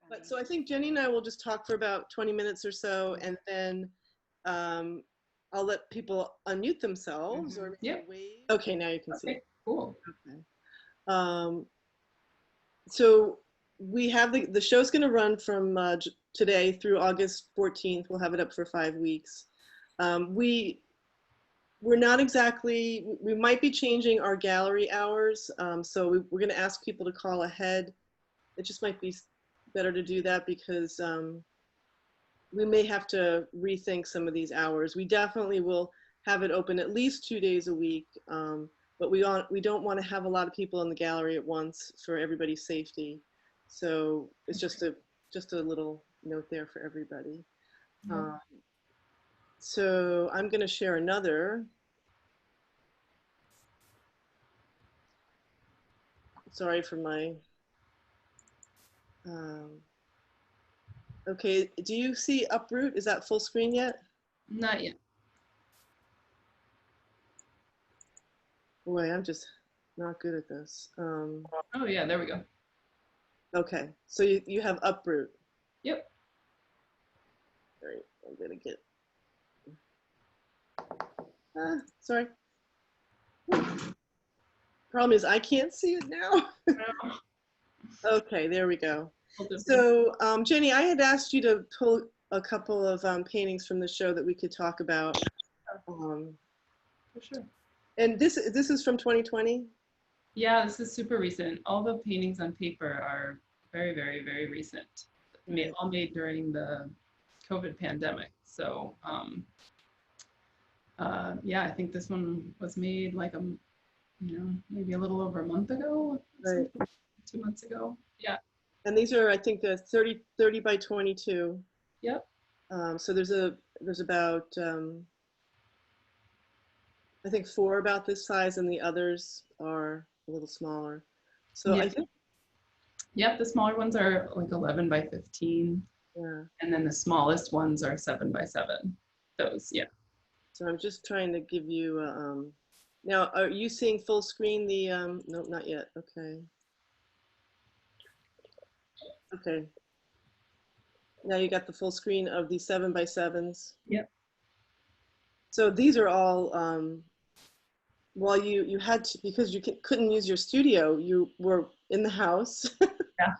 But so I think Jenny and I will just talk for about 20 minutes or so, and then I'll let people unmute themselves or Yep. wave. Okay, now you can see. Okay, cool. Okay. So we have the show's going to run from today through August 14th. We'll have it up for 5 weeks. We're not exactly, we might be changing our gallery hours. So we're going to ask people to call ahead. It just might be better to do that because we may have to rethink some of these hours. We definitely will have it open at least 2 days a week, but we don't want to have a lot of people in the gallery at once for everybody's safety. So it's just a little note there for everybody. So I'm going to share another. Sorry for my. Okay, do you see Uproot? Is that full screen yet? Not yet. Boy, I'm just not good at this. Oh yeah, there we go. Okay, so you have Uproot. Yep. All right, I'm gonna get. Sorry. Problem is I can't see it now. Okay, there we go. So Jenny, I had asked you to pull a couple of paintings from the show that we could talk about. For sure. And this is from 2020? Yeah, this is super recent. All the paintings on paper are very, very, very recent. All made during the COVID pandemic. So yeah, I think this one was made like maybe a little over a month ago, right. 2 months ago. Yeah. And these are, I think, 30 by 22. Yep. So there's about I think 4 about this size, and the others are a little smaller. So yeah. I think. Yep, the smaller ones are like 11 by 15. Yeah. And then the smallest ones are 7 by 7. Those, yeah. So I'm just trying to give you. Now, are you seeing full screen? The no, not yet. Okay. Okay. Now you got the full screen of the 7 by 7s. Yep. So these are all, while you had to, because you couldn't use your studio, you were in the house. Yeah.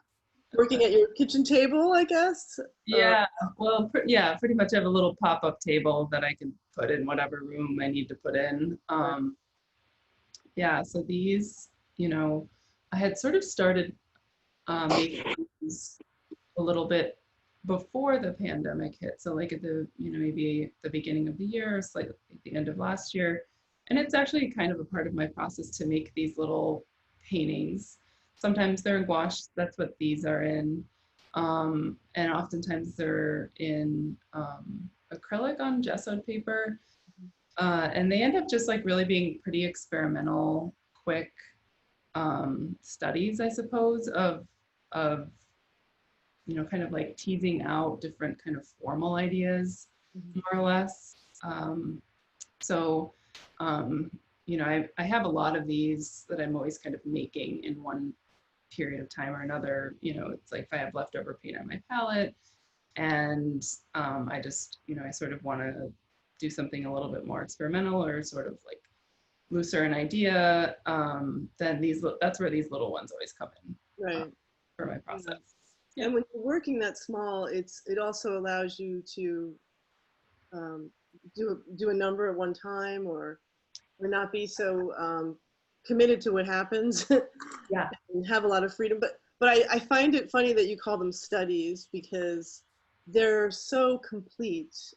Working at your kitchen table, I guess? Yeah, well, yeah, pretty much have a little pop-up table that I can put in whatever room I need to put in. Yeah, so these, I had sort of started making these a little bit before the pandemic hit. So like at the, maybe the beginning of the year, or slightly at the end of last year. And it's actually kind of a part of my process to make these little paintings. Sometimes they're in gouache, that's what these are in. And oftentimes they're in acrylic on gessoed paper. And they end up just like really being pretty experimental, quick studies, I suppose, of kind of like teasing out different kind of formal ideas, more or less. I have a lot of these that I'm always kind of making in one period of time or another. It's like if I have leftover paint on my palette and I just, I sort of want to do something a little bit more experimental or sort of like looser an idea, then that's where these little ones always come in. Right. For my process. Yeah. And when you're working that small, it also allows you to do a number at one time or not be so committed to what happens. Yeah. And have a lot of freedom. But I find it funny that you call them studies because they're so complete.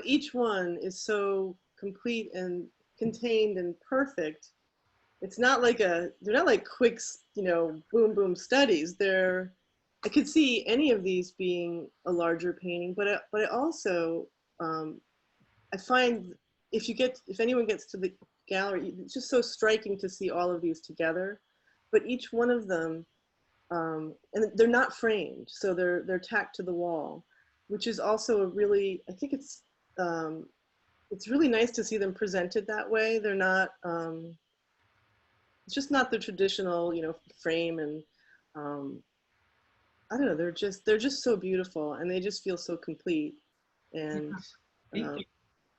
Each one is so complete and contained and perfect. It's not like they're not like quick, boom, boom studies. I could see any of these being a larger painting, but I also, I find if anyone gets to the gallery, it's just so striking to see all of these together, but each one of them, and they're not framed, so they're tacked to the wall, which is also I think it's really nice to see them presented that way. They're not, it's just not the traditional, frame, and I don't know, they're just so beautiful, and they just feel so complete. Yeah, And thank uh, you.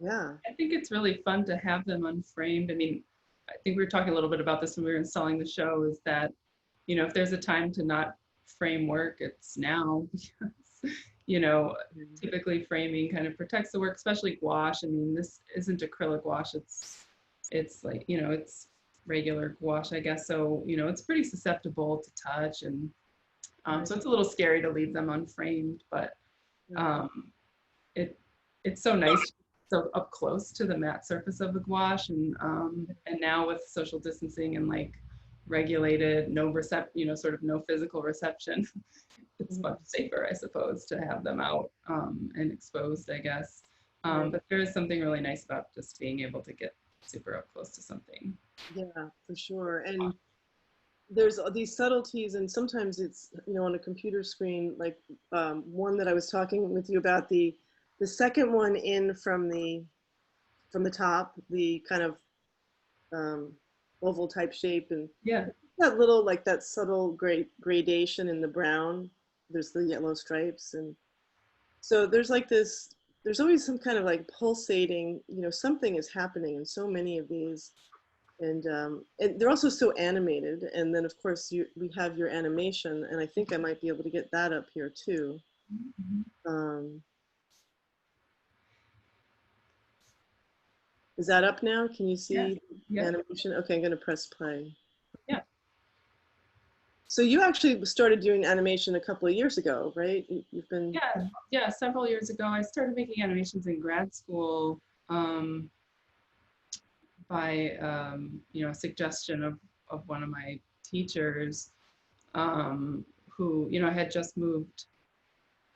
yeah, I think it's really fun to have them unframed. I mean, I think we were talking a little bit about this when we were installing the show, is that, you know, if there's a time to not frame work, it's now. Because, you know, typically framing kind of protects the work, especially gouache. I mean, this isn't acrylic gouache, it's like, you know, it's regular gouache, I guess. So, you know, it's pretty susceptible to touch, and so it's a little scary to leave them unframed, but um, it it's so nice, so up close to the matte surface of the gouache, and now with social distancing and like regulated, you know, sort of no physical reception, it's much safer, I suppose, to have them out and exposed, I guess. But there is something really nice about just being able to get super up close to something. yeah, for sure. And there's these subtleties, and sometimes it's, you know, on a computer screen, like one that I was talking with you about, the second one in from the top, the kind of um, oval type shape, and Yeah. that little, like that subtle gradation in the brown. There's the yellow stripes, and so there's like this. There's always some kind of like pulsating, you know, something is happening in so many of these, and they're also so animated. And then of course we have your animation, and I think I might be able to get that up here too. Mm-hmm. Um, is that up now? Can you Yeah. see Yeah. animation? Okay, I'm gonna press play. Yeah. So you actually started doing animation a couple of years ago, right? You've been. Yeah. Yeah. Several years ago, I started making animations in grad school. Um, by you know, suggestion of one of my teachers, who, you know, had just moved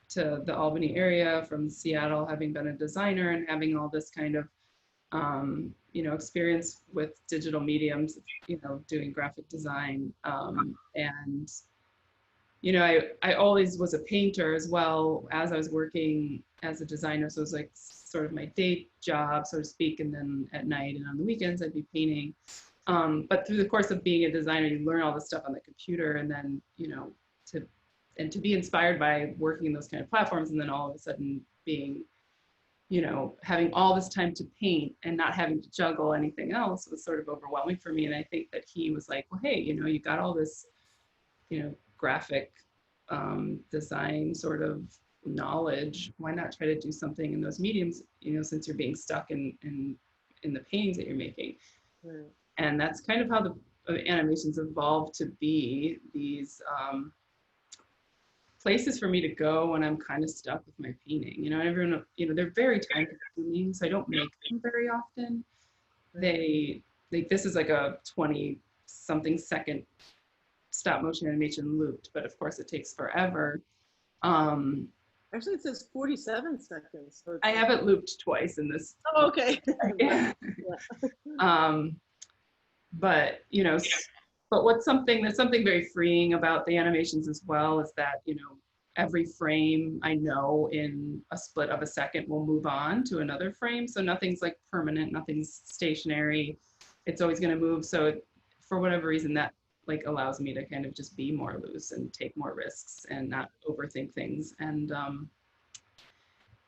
to the Albany area from Seattle, having been a designer and having all this kind of you know, experience with digital mediums, you know, doing graphic design, and you know, I always was a painter as well as I was working as a designer. So it was like sort of my day job, so to speak. And then at night and on the weekends, I'd be painting. But through the course of being a designer, you learn all this stuff on the computer, and then, you know, to be inspired by working in those kind of platforms, and then all of a sudden being, you know, having all this time to paint and not having to juggle anything else was sort of overwhelming for me. And I think that he was like, well, hey, you know, you got all this, you know, graphic design sort of knowledge. Why not try to do something in those mediums, you know, since you're being stuck in the paintings that you're making. Right. And that's kind of how the animations evolved to be these places for me to go when I'm kind of stuck with my painting. You know, everyone, you know, they're very time consuming, so I don't make them very often. They, like, this is like a 20 something second stop motion animation looped, but of course it takes forever. Um, Actually, it says 47 seconds. So I have it looped twice in this. Oh, okay. Yeah. But, you know, but there's something very freeing about the animations as well, is that, you know, every frame I know in a split of a second will move on to another frame. So nothing's like permanent, nothing's stationary. It's always going to move. So for whatever reason, that like allows me to kind of just be more loose and take more risks and not overthink things. And,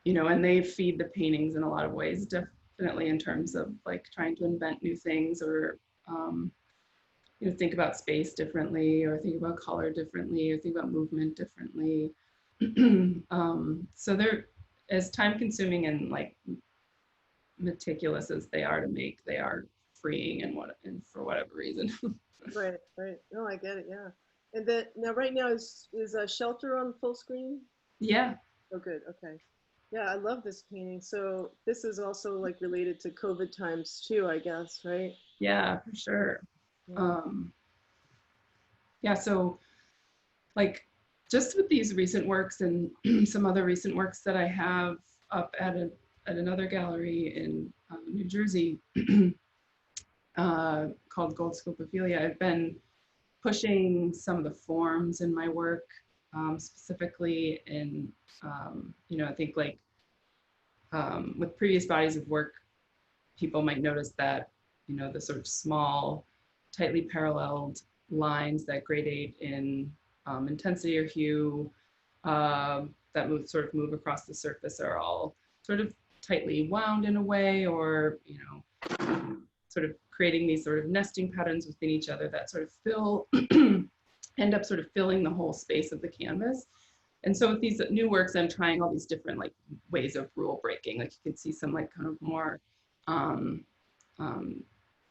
you know, and they feed the paintings in a lot of ways, definitely in terms of like trying to invent new things, or, you know, think about space differently, or think about color differently, or think about movement differently. So they're as time consuming and like meticulous as they are to make, they are freeing, and for whatever reason. Right, right. No, I get it. Yeah. And then now, right now, is a shelter on full screen? Yeah. Oh, good. Okay. Yeah, I love this painting. So this is also like related to COVID times too, I guess, right? Yeah, for sure. Yeah. Yeah, so like just with these recent works and some other recent works that I have up at another gallery in New Jersey, called Gold Scopophilia, I've been pushing some of the forms in my work, specifically in, you know, I think like with previous bodies of work, people might notice that, you know, the sort of small, tightly paralleled lines that gradate in intensity or hue that sort of move across the surface are all sort of tightly wound in a way, or, you know, sort of creating these sort of nesting patterns within each other that sort of fill, end up sort of filling the whole space of the canvas. And so with these new works, I'm trying all these different like ways of rule breaking. Like you can see some like kind of more um,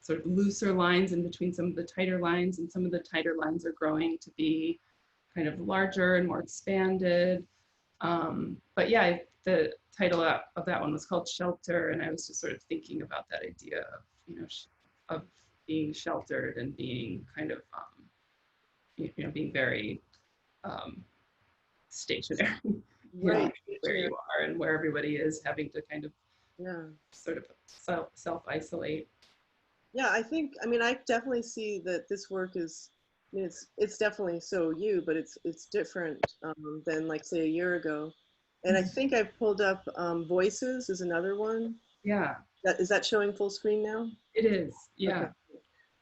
sort of looser lines in between some of the tighter lines, and some of the tighter lines are growing to be kind of larger and more expanded. But yeah, the title of that one was called Shelter, and I was just sort of thinking about that idea of, you know, of being sheltered and being kind of, you know, being very stationary, Right. where you are and where everybody is, having to kind of Yeah. sort of self-isolate. Yeah, I mean, I definitely see that this work is, I mean, it's definitely so you, but it's different than like say a year ago. And I think I pulled up Voices is another one. Yeah, Is that showing full screen now? it is. Okay. Yeah.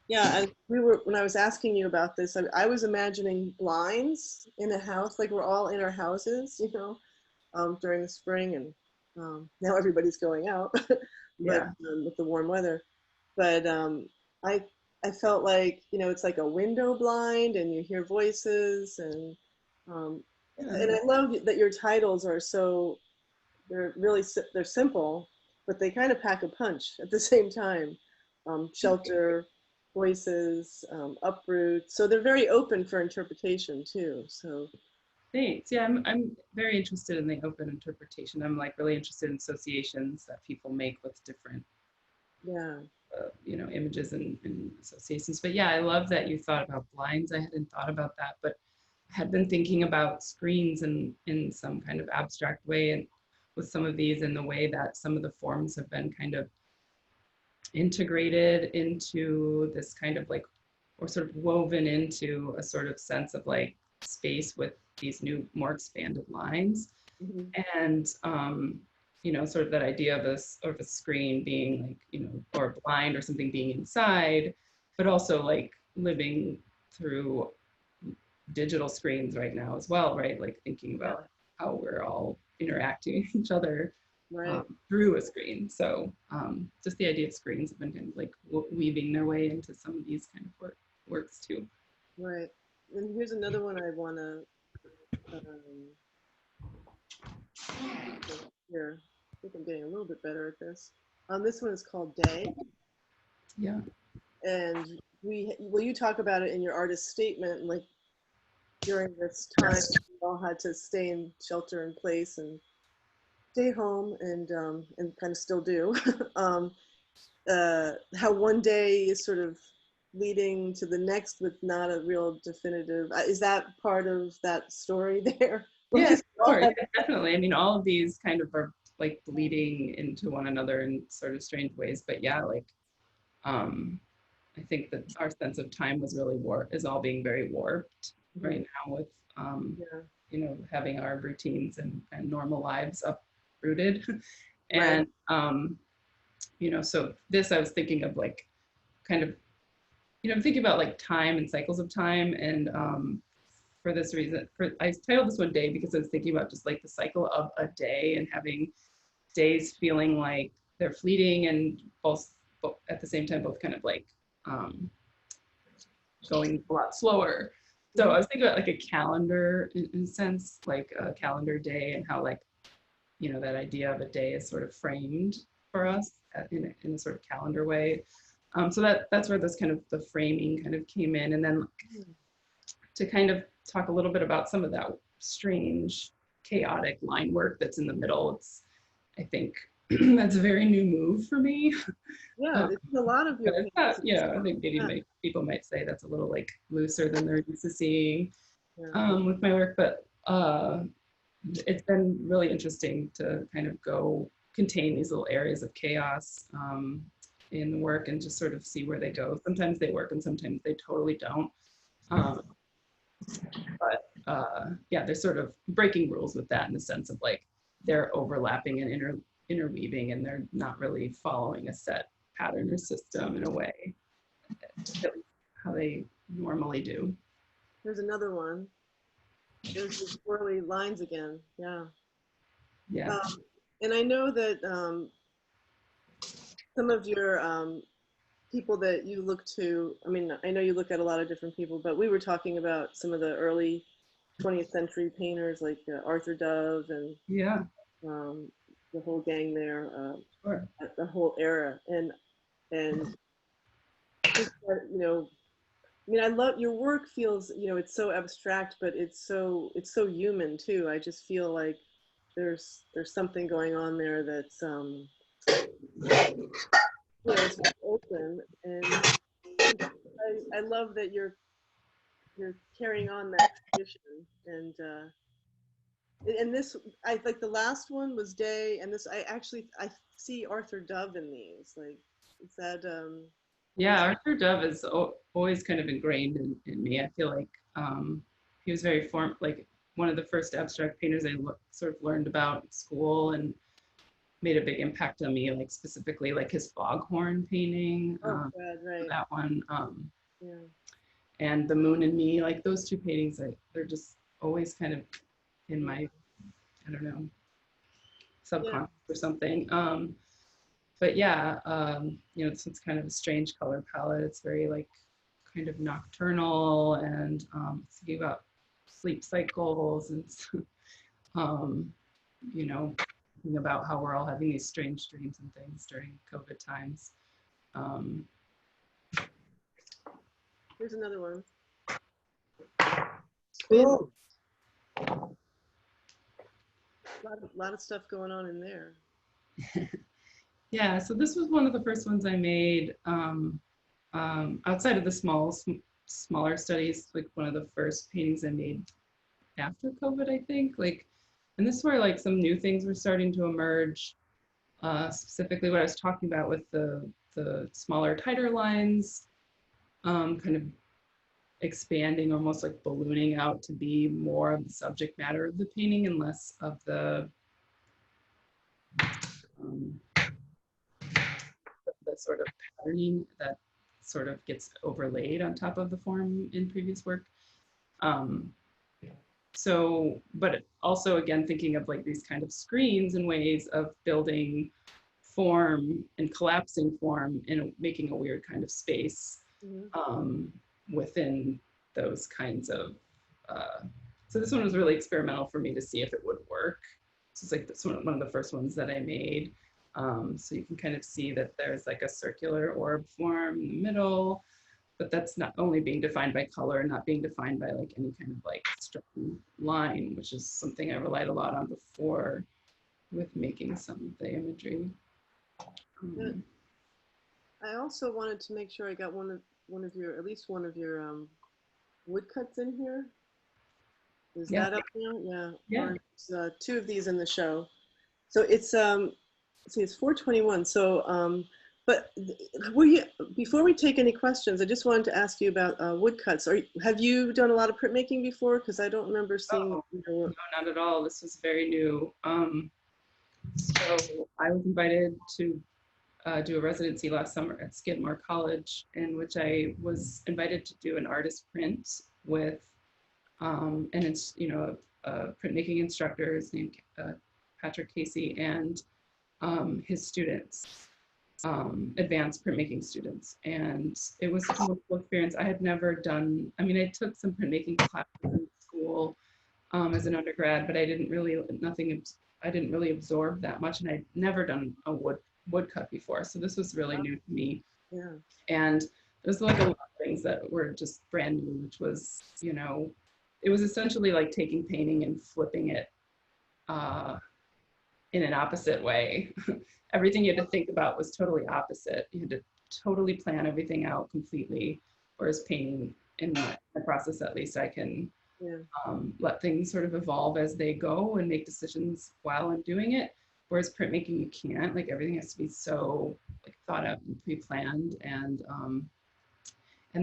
Yeah, and when I was asking you about this, I was imagining blinds in a house, like we're all in our houses, you know, during the spring, and now everybody's going out, but Yeah. with the warm weather. But I I felt like, you know, it's like a window blind, and you hear voices, um, and Yeah. I love that your titles are so, they're really they're simple, but they kind of pack a punch at the same time. Shelter, Voices, Uproot. So they're very open for interpretation too. So Thanks. Yeah, I'm very interested in the open interpretation. I'm like really interested in associations that people make with different, yeah, you know, images and associations. But yeah, I love that you thought about blinds. I hadn't thought about that, but I had been thinking about screens in some kind of abstract way, and with some of these, in the way that some of the forms have been kind of integrated into this kind of like, or sort of woven into a sort of sense of like space with these new, more expanded lines. hmm, And you know, sort of that idea of a screen being like, you know, or a blind or something being inside, but also like living through digital screens right now as well, right? Like thinking yeah, about how we're all interacting with each other right, through a screen. So just the idea of screens have been kind of like weaving their way into some of these kind of works too. right. And here's another one I want to um, here. I think I'm getting a little bit better at this. This one is called Day, Yeah. and well, you talk about it in your artist statement, like during this time, we all had to stay in shelter in place and stay home, and kind of still do. um, how one day is sort of leading to the next with not a real definitive. Is that part of that story there? Yeah, sure. Yeah, definitely. I mean, all of these kind of are like bleeding into one another in sort of strange ways. But yeah, like um, I think that our sense of time was really is all being very warped right now with Yeah. you know, having our routines and normal lives uprooted. Right. And you know, so this I was thinking of like kind of, you know, thinking about like time and cycles of time. And for this reason, I titled this one Day because I was thinking about just like the cycle of a day and having days feeling like they're fleeting and both at the same time both kind of like going a lot slower. So I was thinking about like a calendar in a sense, like a calendar day, and how like, you know, that idea of a day is sort of framed for us in a sort of calendar way. So that's where this kind of the framing kind of came in. And then to kind of talk a little bit about some of that strange, chaotic line work that's in the middle. It's, I think, that's a very new move for me. Yeah, there's a lot of your paintings. Yeah, I think maybe Yeah. people might say that's a little like looser than they're used to seeing Yeah. with my work, but it's been really interesting to kind of go contain these little areas of chaos in the work and just sort of see where they go. Sometimes they work and sometimes they totally don't. Um, but yeah, they're sort of breaking rules with that in the sense of like they're overlapping and interweaving, and they're not really following a set pattern or system in a way how they normally do. There's another one. There's the swirly lines again. Yeah. Yeah. And I know that some of your people that you look to, I mean, I know you look at a lot of different people, but we were talking about some of the early 20th century painters like Arthur Dove and Yeah. um, the whole gang there, Sure. the whole era. And just that, I mean, I love your work. Feels, it's so abstract, but it's so human too. I just feel like there's something going on there that's it's open, and I love that you're carrying on that tradition. And this, I like the last one was Day, and this I see Arthur Dove in these. Like, is that Yeah, Arthur Dove is always kind of ingrained in me. I feel like he was very like one of the first abstract painters I sort of learned about in school and made a big impact on me, like specifically like his foghorn painting, oh God, right, that one, yeah, and The Moon and Me, like those two paintings, they're just always kind of in yeah, my, I don't know, yeah, subconscious or something. But yeah, it's kind of a strange color palette. It's very like kind of nocturnal and thinking about sleep cycles and um, thinking about how we're all having these strange dreams and things during COVID times. Um, here's another one. Spin. A lot of stuff going on in there. yeah, so this was one of the first ones I made outside of the smaller studies, like one of the first paintings I made after COVID, I think. Like, and this is where like some new things were starting to emerge. Specifically, what I was talking about with the smaller, tighter lines, kind of expanding, almost like ballooning out to be more of the subject matter of the painting and less of um, the sort of patterning that sort of gets overlaid on top of the form in previous work. Um, but also again, thinking of like these kind of screens and ways of building form and collapsing form and making a weird kind of space um, within those kinds of. So this one was really experimental for me to see if it would work. So it's like this one of the first ones that I made. So you can kind of see that there's like a circular orb form in the middle, but that's not only being defined by color, not being defined by like any kind of like strong line, which is something I relied a lot on before with making some of the imagery. I also wanted to make sure I got one of your, at least one of your woodcuts in here. Is Yeah, that up now? Yeah. yeah. Two of these in the show. So it's let's see, it's 421. So but were you, before we take any questions, I just wanted to ask you about woodcuts. Have you done a lot of printmaking before? Because I don't remember seeing. Oh, no, not at all. This was very new. So I was invited to do a residency last summer at Skidmore College, in which I was invited to do an artist print with, and it's a printmaking instructor, his name Patrick Casey, and his students, advanced printmaking students, and it was a wonderful experience. I had never done. I mean, I took some printmaking classes in school as an undergrad, but I didn't really absorb that much, and I'd never done a woodcut before, so this was really new to me. Yeah. And there's like a lot of things that were just brand new, which was, it was essentially like taking painting and flipping it in an opposite way. Everything you had to think about was totally opposite. You had to totally plan everything out completely, whereas painting, in my process at least, I can Yeah. let things sort of evolve as they go and make decisions while I'm doing it. Whereas printmaking, you can't. Like everything has to be so like thought out and pre-planned. And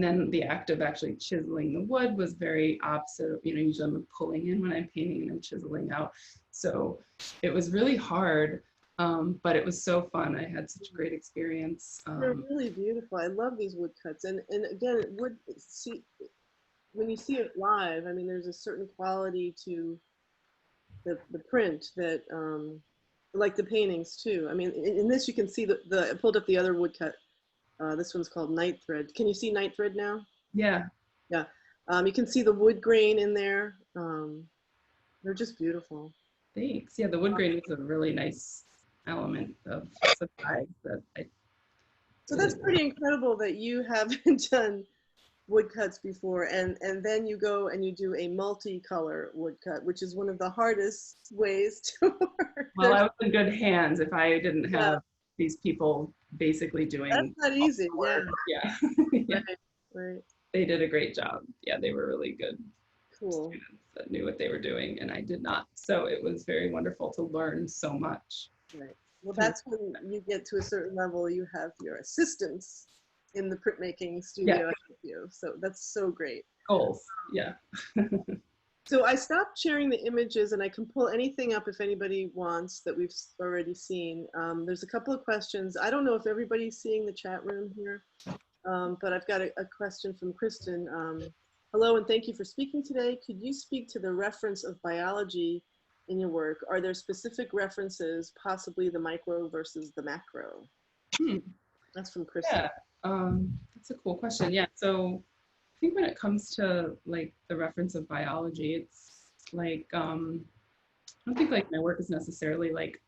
then the act of actually chiseling the wood was very opposite. Usually I'm pulling in when I'm painting and I'm chiseling out. So it was really hard, but it was so fun. I had such a great experience. They're really beautiful. I love these woodcuts, and again, wood. See, when you see it live, I mean, there's a certain quality to the print that, like the paintings too. I mean, in this you can see I pulled up the other woodcut. This one's called Night Thread. Can you see Night Thread now? Yeah. Yeah. You can see the wood grain in there. They're just beautiful. Thanks. Yeah, the wood grain is a really nice element of surprise that I So that's didn't. pretty incredible that you haven't done woodcuts before, and then you go and you do a multicolor woodcut, which is one of the hardest ways to work. Well, I was in good hands if I didn't Yeah, have these people basically that's doing not all easy. the Yeah, work. Yeah. Yeah. right, right. They did a great job. Yeah, they were really good Cool. students that knew what they were doing, and I did not. So it was very wonderful to learn so much. Right. Well, that's when you get to a certain level, you have your assistants in the printmaking Yeah, studio with you. So that's so great. goals. Yeah. So I stopped sharing the images, and I can pull anything up if anybody wants that we've already seen. There's a couple of questions. I don't know if everybody's seeing the chat room here, but I've got a question from Kristen. Hello, and thank you for speaking today. Could you speak to the reference of biology in your work? Are there specific references, possibly the micro versus the macro? Hmm. That's from Kristen. Yeah. That's a cool question. Yeah. So I think when it comes to like the reference of biology, it's like I don't think like my work is necessarily like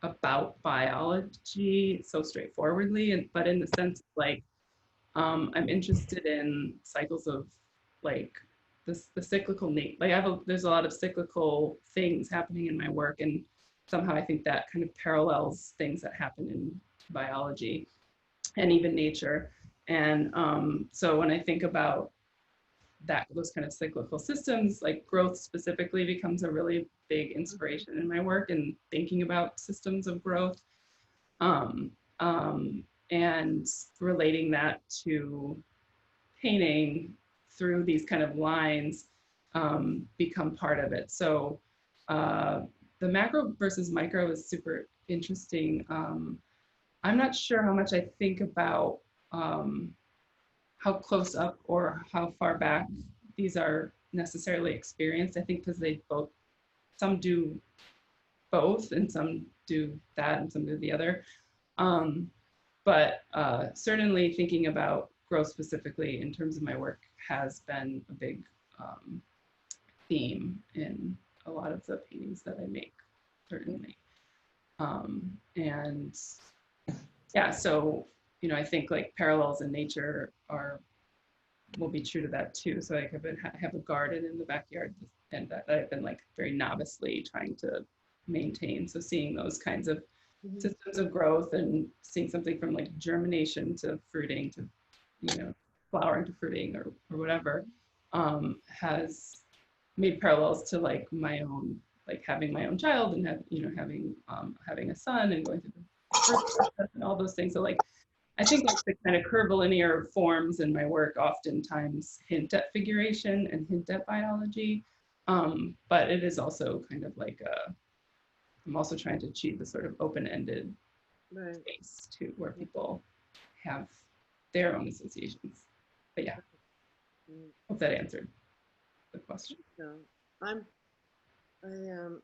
about biology so straightforwardly, and but in the sense like I'm interested in cycles of like the cyclical nature. Like there's a lot of cyclical things happening in my work, and somehow I think that kind of parallels things that happen in biology and even nature. And so when I think about that, those kind of cyclical systems, like growth specifically becomes a really big inspiration in my work and thinking about systems of growth. Um, and relating that to painting through these kind of lines become part of it. So the macro versus micro is super interesting. I'm not sure how much I think about how close up or how far back these are necessarily experienced. I think because they both, some do both and some do that and some do the other. Um, but certainly thinking about growth specifically in terms of my work has been a big theme in a lot of the paintings that I make, certainly. And yeah, so, you know, I think like parallels in nature will be true to that too. So like I have a garden in the backyard and that I've been like very novicely trying to maintain. So seeing those kinds of Mhm. systems of growth and seeing something from like germination to fruiting to, you know, flowering to fruiting or whatever, has made parallels to like my own, like having my own child and having a son and going through the birth process and all those things. So like I think like the kind of curvilinear forms in my work oftentimes hint at figuration and hint at biology. But it is also kind of like I'm also trying to achieve the sort of open-ended Right. space too, where people have their own associations. But yeah, Mm. hope that answered the question. So I'm I am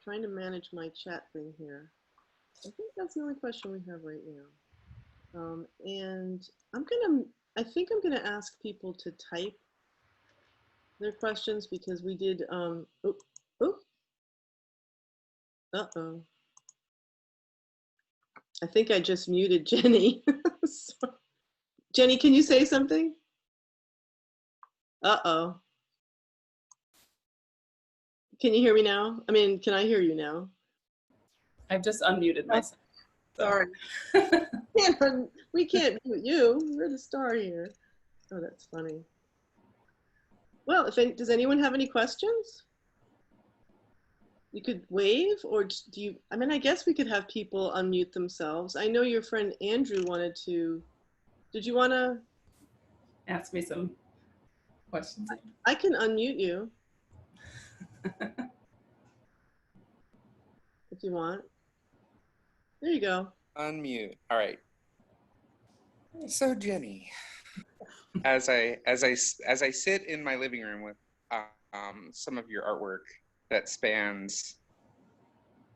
trying to manage my chat thing here. I think that's the only question we have right now. And I think I'm gonna ask people to type their questions because we did, oh, oh, uh-oh. I think I just muted Jenny. So, Jenny, can you say something? Uh-oh. Can you hear me now? I mean, can I hear you now? I've just unmuted myself. So. Sorry. We can't mute you. You're the star here. Oh, that's funny. Well, does anyone have any questions? You could wave, or do you, I mean, I guess we could have people unmute themselves. I know your friend Andrew wanted to, did you want to? Ask me some questions. I can unmute you if you want. There you go. Unmute. All right. So Jenny, as I sit in my living room with some of your artwork that spans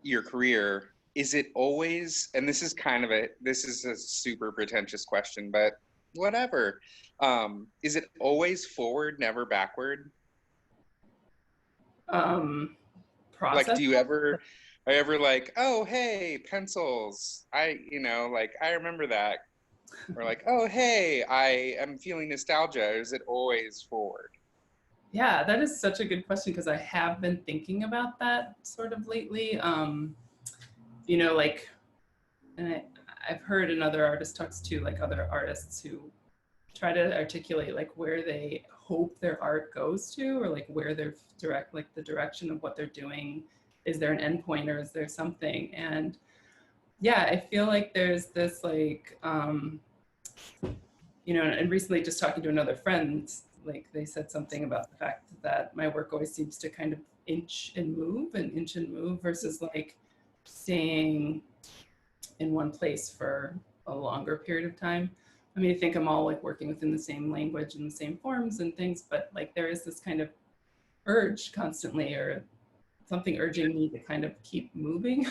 your career, is it always, and this is a super pretentious question, but whatever, is it always forward, never backward? Um, Like, Process. are you ever like, oh, hey, pencils, like, I remember that, or like, oh, hey, I am feeling nostalgia, or is it always forward? Yeah, that is such a good question because I have been thinking about that sort of lately. Like, and I've heard in other artist talks too, like other artists who try to articulate like where they hope their art goes to, or like where they're like the direction of what they're doing. Is there an endpoint or is there something? And yeah, I feel like there's this like, and recently just talking to another friend, like they said something about the fact that my work always seems to kind of inch and move versus like staying in one place for a longer period of time. I mean, I think I'm all like working within the same language and the same forms and things, but like there is this kind of urge constantly, or something urging me to kind of keep moving.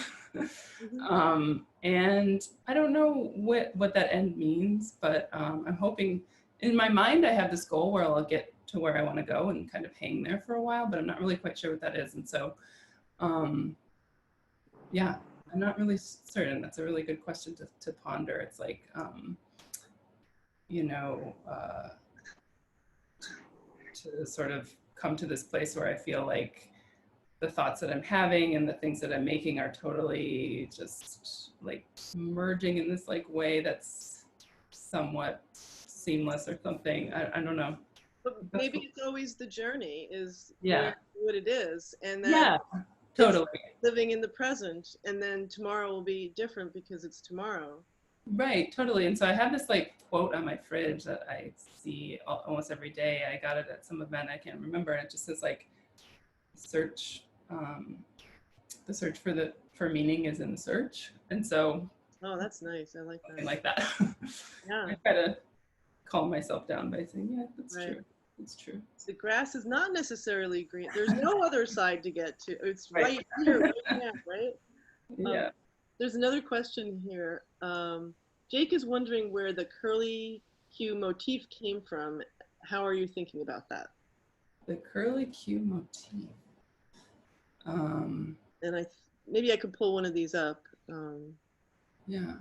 And I don't know what that end means, but I'm hoping, in my mind, I have this goal where I'll get to where I want to go and kind of hang there for a while, but I'm not really quite sure what that is. And so, yeah, I'm not really certain. That's a really good question to ponder. It's like, you know, uh, to sort of come to this place where I feel like the thoughts that I'm having and the things that I'm making are totally just like merging in this like way that's somewhat seamless or something. I don't know. But maybe it's always the journey is Yeah. what it is, and that Yeah, it's totally. living in the present, and then tomorrow will be different because it's tomorrow. Right, totally. And so I have this like quote on my fridge that I see almost every day. I got it at some event, I can't remember. And it just says like, search, the search for meaning is in the search. And so Oh, that's nice. I like something that. like that. Yeah. I try to calm myself down by saying, yeah, that's Right. true. It's true. The grass is not necessarily green. There's no other side to get to. It's Right. right here, right now, right? Yeah. There's another question here. Jake is wondering where the Curly Q motif came from. How are you thinking about that? The Curly Q Motif. And maybe I could pull one of these up. Yeah.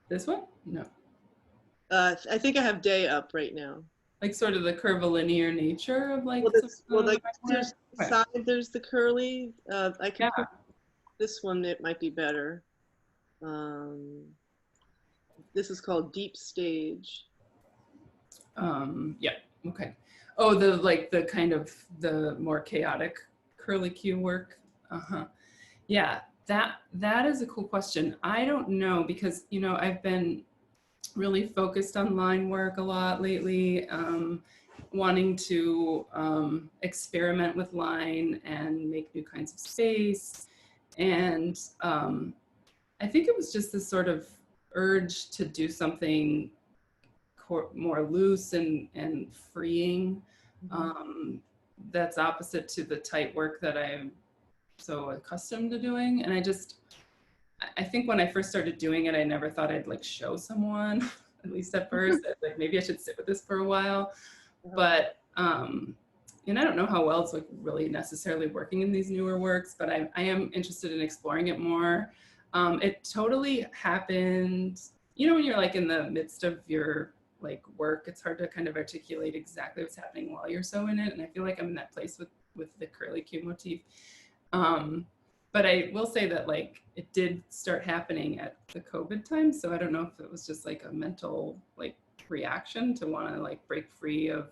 This one? No. I think I have day up right now. Like sort of the curvilinear nature of like. Like there's the side, there's the curly. I can put this one. It might be better. This is called Deep Stage. Yeah. Okay. Oh, the kind of the more chaotic Curly Q work. Uh-huh. Yeah, that is a cool question. I don't know because I've been really focused on line work a lot lately, wanting to experiment with line and make new kinds of space. And I think it was just this sort of urge to do something more loose and freeing, that's opposite to the tight work that I'm so accustomed to doing. And I think when I first started doing it, I never thought I'd like show someone, at least at first. Like maybe I should sit with this for a while. But and I don't know how well it's like really necessarily working in these newer works, but I am interested in exploring it more. It totally happened, when you're like in the midst of your like work, it's hard to kind of articulate exactly what's happening while you're so in it. And I feel like I'm in that place with the Curly Q motif. But I will say that like it did start happening at the COVID time. So I don't know if it was just like a mental like reaction to want to like break free of,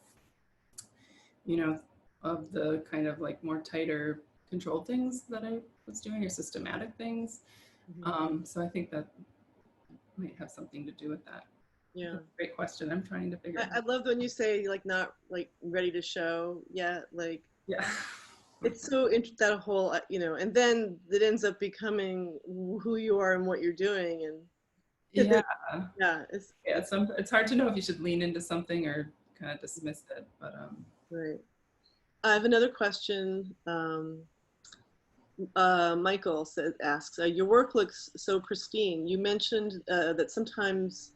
of the kind of like more tighter controlled things that I was doing, or systematic things. So I think that might have something to do with that. Yeah. Great question. I'm trying to figure out. I love when you say like not like ready to show yet. Like yeah. It's so interesting, that whole, and then it ends up becoming who you are and what you're doing. And Yeah, Yeah, yeah. It's hard to know if you should lean into something or kind of dismiss it, but right. I have another question. Michael asks, your work looks so pristine. You mentioned that sometimes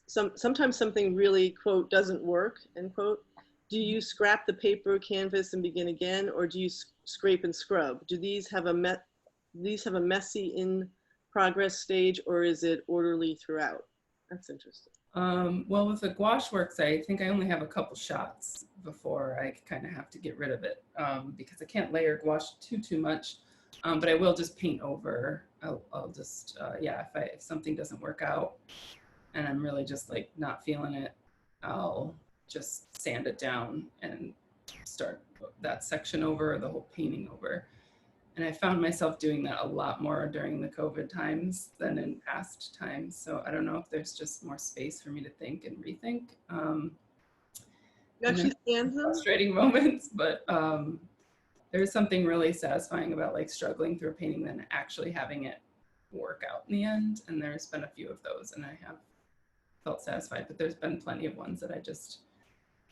something really, quote, doesn't work, end quote. Do you scrap the paper canvas and begin again, or do you scrape and scrub? Do these have a messy in progress stage, or is it orderly throughout? That's interesting. well, with the gouache works, I think I only have a couple shots before I kind of have to get rid of it because I can't layer gouache too much. But I will just paint over. I'll just yeah, if something doesn't work out and I'm really just like not feeling it, I'll just sand it down and start that section over or the whole painting over. And I found myself doing that a lot more during the COVID times than in past times. So I don't know if there's just more space for me to think and rethink. You actually sand them? Frustrating moments, but there's something really satisfying about like struggling through a painting than actually having it work out in the end. And there's been a few of those and I have felt satisfied, but there's been plenty of ones that I just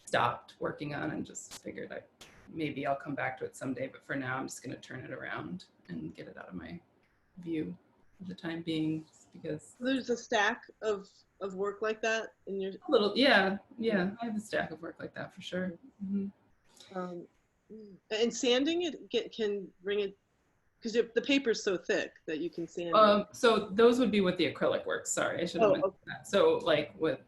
stopped working on and just figured maybe I'll come back to it someday, but for now I'm just going to turn it around and get it out of my view for the time being because there's a stack of work like that in your yeah I have a stack of work like that for sure. And sanding it can bring it because the paper's so thick that you can sand it. So those would be with the acrylic works. Sorry, I should have mentioned that. So like with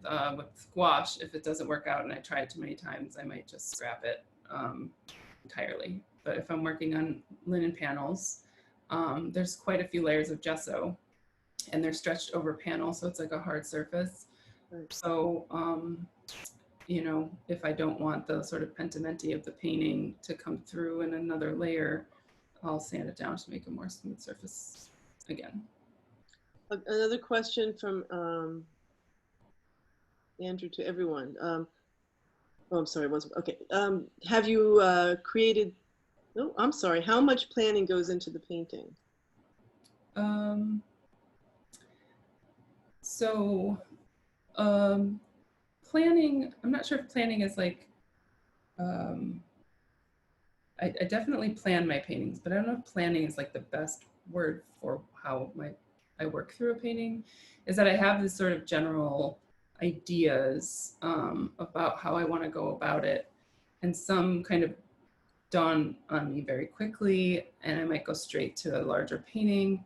gouache, if it doesn't work out and I try it too many times, I might just scrap it entirely. But if I'm working on linen panels, there's quite a few layers of gesso and they're stretched over panel, so it's like a hard surface. Right. So, you know, if I don't want the sort of pentimenti of the painting to come through in another layer, I'll sand it down to make a more smooth surface again. Another question from Andrew to everyone. Oh, I'm sorry. Okay. Have you created? No, I'm sorry. How much planning goes into the painting? Planning. I'm not sure if planning is like. I definitely plan my paintings, but I don't know if planning is like the best word for how I work through a painting. Is that I have this sort of general ideas about how I want to go about it, and some kind of dawn on me very quickly, and I might go straight to a larger painting.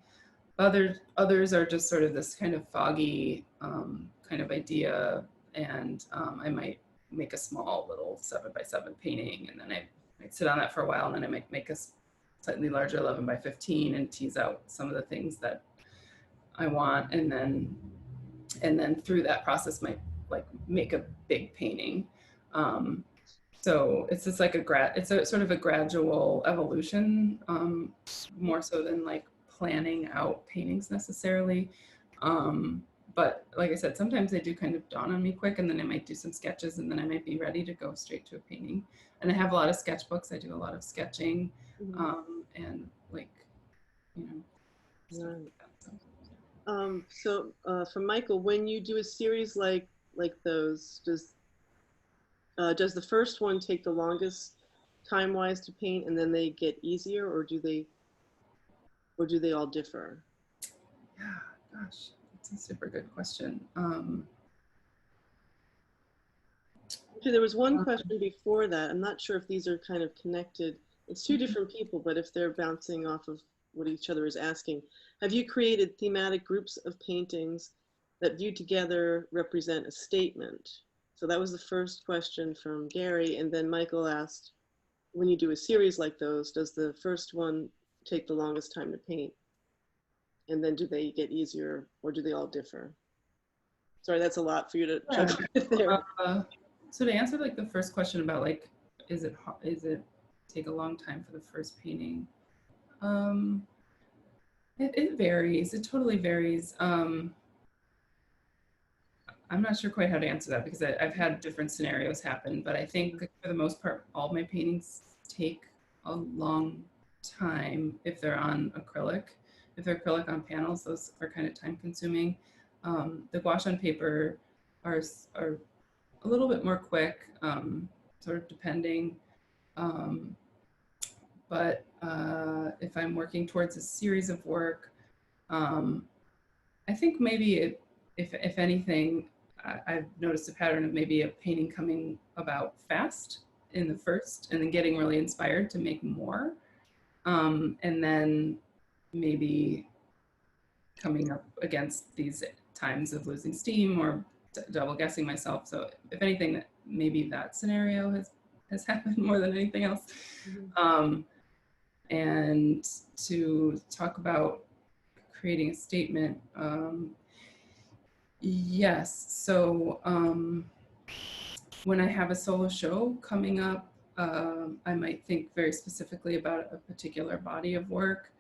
Others are just sort of this kind of foggy kind of idea, and I might make a small little 7x7 painting, and then I might sit on that for a while, and then I might make a slightly larger 11x15 and tease out some of the things that I want, and then through that process might like make a big painting. So it's just like it's a sort of a gradual evolution, more so than like planning out paintings necessarily. But like I said, sometimes they do kind of dawn on me quick, and then I might do some sketches, and then I might be ready to go straight to a painting. And I have a lot of sketchbooks. I do a lot of sketching, and like, you know. Stuff like that, so for Michael, when you do a series like those, does the first one take the longest time-wise to paint, and then they get easier, or do they all differ? Yeah, gosh. That's a super good question. Actually, there was one question before that. I'm not sure if these are kind of connected. It's two different people, but if they're bouncing off of what each other is asking. Have you created thematic groups of paintings that viewed together represent a statement? So that was the first question from Gary. And then Michael asked, when you do a series like those, does the first one take the longest time to paint? And then do they get easier, or do they all differ? Sorry, that's a lot for you to juggle there. So to answer like the first question about like, is it take a long time for the first painting? It varies. It totally varies. I'm not sure quite how to answer that because I've had different scenarios happen, but I think for the most part, all my paintings take a long time if they're on acrylic. if they're acrylic on panels, those are kind of time consuming. The gouache on paper are a little bit more quick, sort of depending. But if I'm working towards a series of work, I think maybe if anything, I've noticed a pattern of maybe a painting coming about fast in the first and then getting really inspired to make more. And then maybe coming up against these times of losing steam or double guessing myself. So if anything, maybe that scenario has happened more than anything else. And to talk about creating a statement, yes. So when I have a solo show coming up, I might think very specifically about a particular body of work.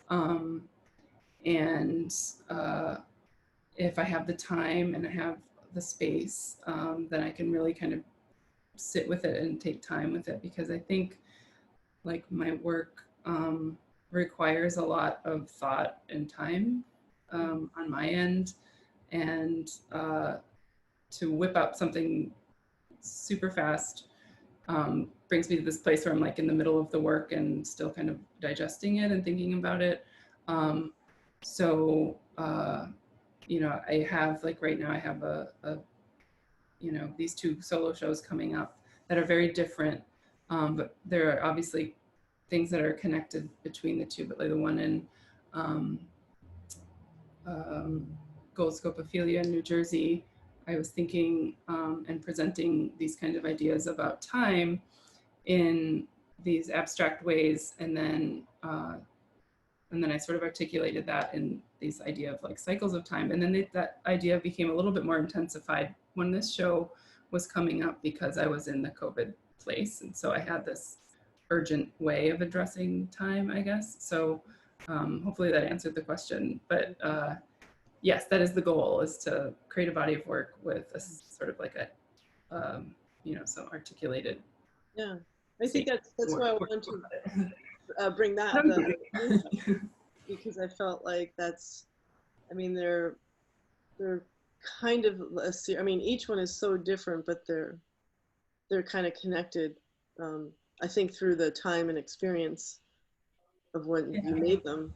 And if I have the time and I have the space, then I can really kind of sit with it and take time with it, because I think like my work requires a lot of thought and time on my end, and to whip up something super fast brings me to this place where I'm like in the middle of the work and still kind of digesting it and thinking about it. So, you know, I have like right now I have you know, these two solo shows coming up that are very different, but there are obviously things that are connected between the two. But like the one in Gold Scopophilia in New Jersey, I was thinking and presenting these kind of ideas about time in these abstract ways, and then I sort of articulated that in these idea of like cycles of time, and then that idea became a little bit more intensified when this show was coming up, because I was in the COVID place, and so I had this urgent way of addressing time, I guess. So hopefully that answered the question, but yes, that is the goal, is to create a body of work with a sort of like a, you know, some articulated. Yeah, I think that's why I wanted to bring that because I felt like that's, I mean, they're kind of I mean, each one is so different, but they're kind of connected. I think through the time and experience of when you made them.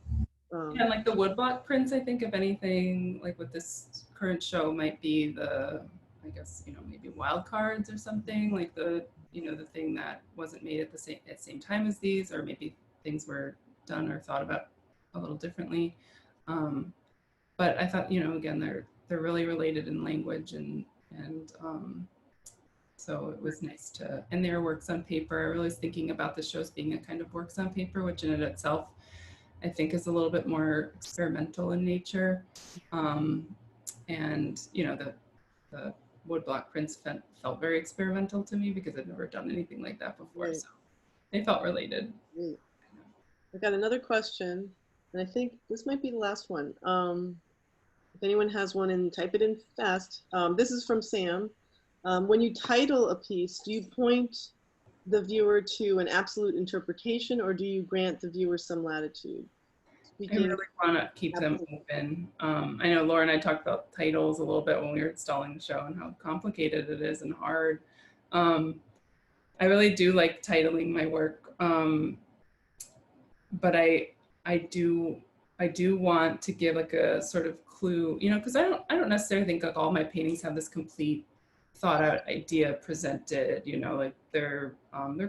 Yeah, like the woodblock prints, I think if anything, like with this current show might be the, I guess, you know, maybe wild cards or something, like the, you know, the thing that wasn't made at the same time as these, or maybe things were done or thought about a little differently. But I thought, you know, again, they're really related in language, and so it was nice to, and their works on paper. I really was thinking about the shows being a kind of works on paper, which in it itself I think is a little bit more experimental in nature. And, you know, the woodblock prints felt very experimental to me because I'd never done anything like that before. Right. So they felt related. Right. I got another question, and I think this might be the last one. If anyone has one, and type it in fast. This is from Sam. When you title a piece, do you point the viewer to an absolute interpretation, or do you grant the viewer some latitude? I really want to keep them open. I know Laura and I talked about titles a little bit when we were installing the show and how complicated it is and hard. I really do like titling my work, but I do want to give like a sort of clue, you know, because I don't necessarily think like all my paintings have this complete thought out idea presented, you know, like their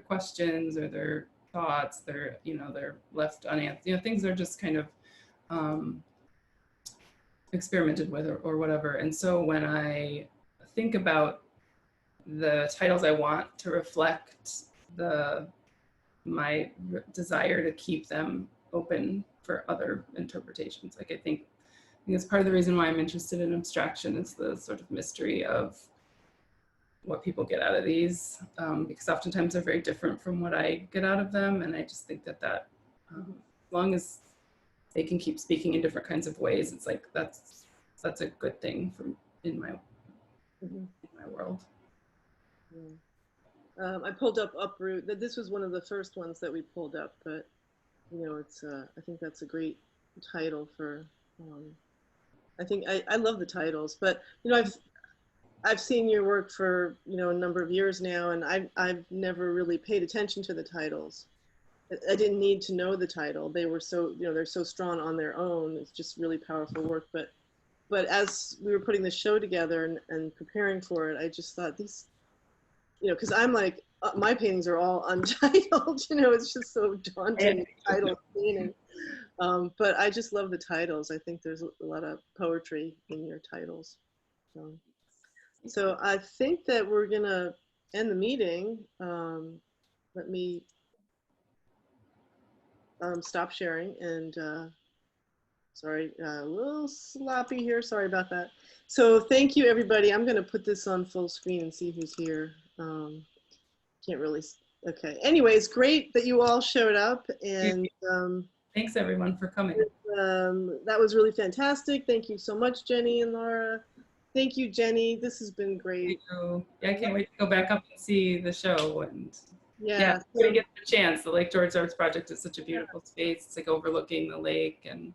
questions or their thoughts, they're, you know, they're left unanswered, you know, things are just kind of experimented with or whatever. And so when I think about the titles, I want to reflect my desire to keep them open for other interpretations. Like I think it's part of the reason why I'm interested in abstraction, is the sort of mystery of what people get out of these, because oftentimes they're very different from what I get out of them. And I just think that as long as they can keep speaking in different kinds of ways, it's like that's a good thing in my world. Yeah. I pulled up Uproot. This was one of the first ones that we pulled up, but you know, it's I think that's a great title for, I think I love the titles, but you know, I've seen your work for, you know, a number of years now, and I've never really paid attention to the titles. I didn't need to know the title. They were so, you know, they're so strong on their own. It's just really powerful work. But as we were putting the show together and preparing for it, I just thought these, you know, because I'm like, my paintings are all untitled, you know, it's just so daunting, title painting. But I just love the titles. I think there's a lot of poetry in your titles. So I think that we're gonna end the meeting. Let me stop sharing and sorry, a little sloppy here. Sorry about that. So thank you, everybody. I'm gonna put this on full screen and see who's here. Can't really, okay. Anyways, great that you all showed up, and thanks everyone for coming. That was really fantastic. Thank you so much, Jenny and Laura. Thank you, Jenny. This has been great. Thank you. Yeah, I can't wait to go back up and see the show. And yeah, when I get the chance, the Lake George Arts Project is such a beautiful space. It's like overlooking the lake, and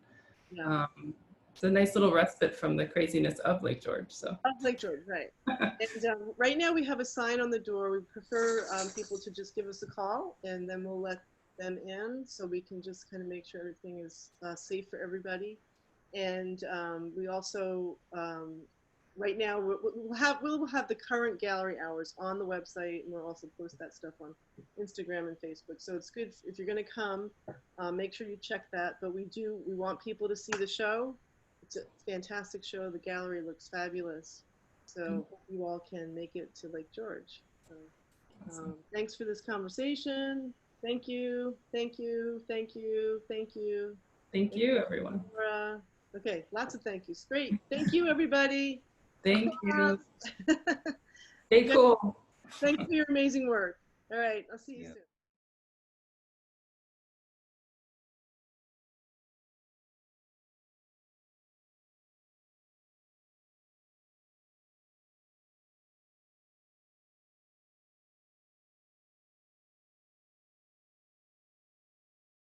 it's a nice little respite from the craziness of Lake George. So Lake George, right. And right now we have a sign on the door. We prefer people to just give us a call, and then we'll let them in, so we can just kind of make sure everything is safe for everybody. And we also right now we'll have the current gallery hours on the website, and we'll also post that stuff on Instagram and Facebook. So it's good if you're going to come, make sure you check that. But we want people to see the show. It's a fantastic show. The gallery looks fabulous. So hope you all can make it to Lake George. So, thanks for this conversation. Thank you. Thank you. Thank you. Thank you. Thank you, everyone. Okay, lots of thank yous. Great. Thank you, everybody. Thank you. Stay cool. Thanks for your amazing work. All right, I'll see you soon.